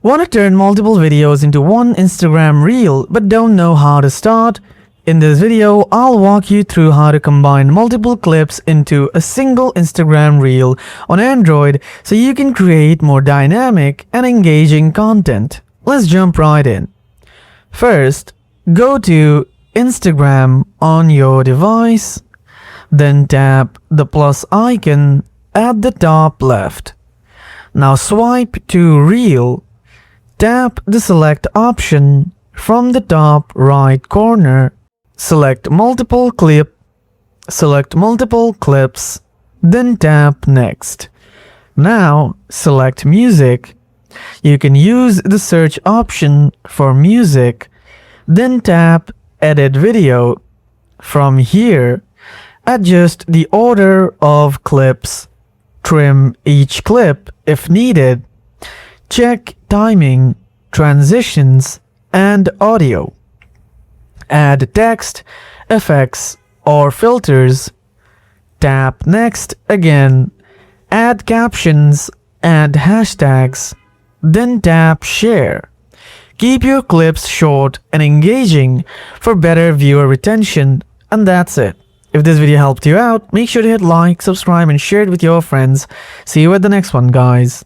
Want to turn multiple videos into one Instagram reel but don't know how to start? In this video, I'll walk you through how to combine multiple clips into a single Instagram reel on Android so you can create more dynamic and engaging content. Let's jump right in. First, go to Instagram on your device, then tap the plus icon at the top left. Now swipe to Reel. Tap the select option from the top right corner. Select multiple clips, then tap next. Now select music. You can use the search option for music, then tap edit video. From here, adjust the order of clips. Trim each clip if needed. Check timing, transitions, and audio. Add text, effects, or filters. Tap next again. Add captions and hashtags. Then tap share. Keep your clips short and engaging for better viewer retention. And that's it. If this video helped you out, make sure to hit like, subscribe, and share it with your friends. See you at the next one, guys.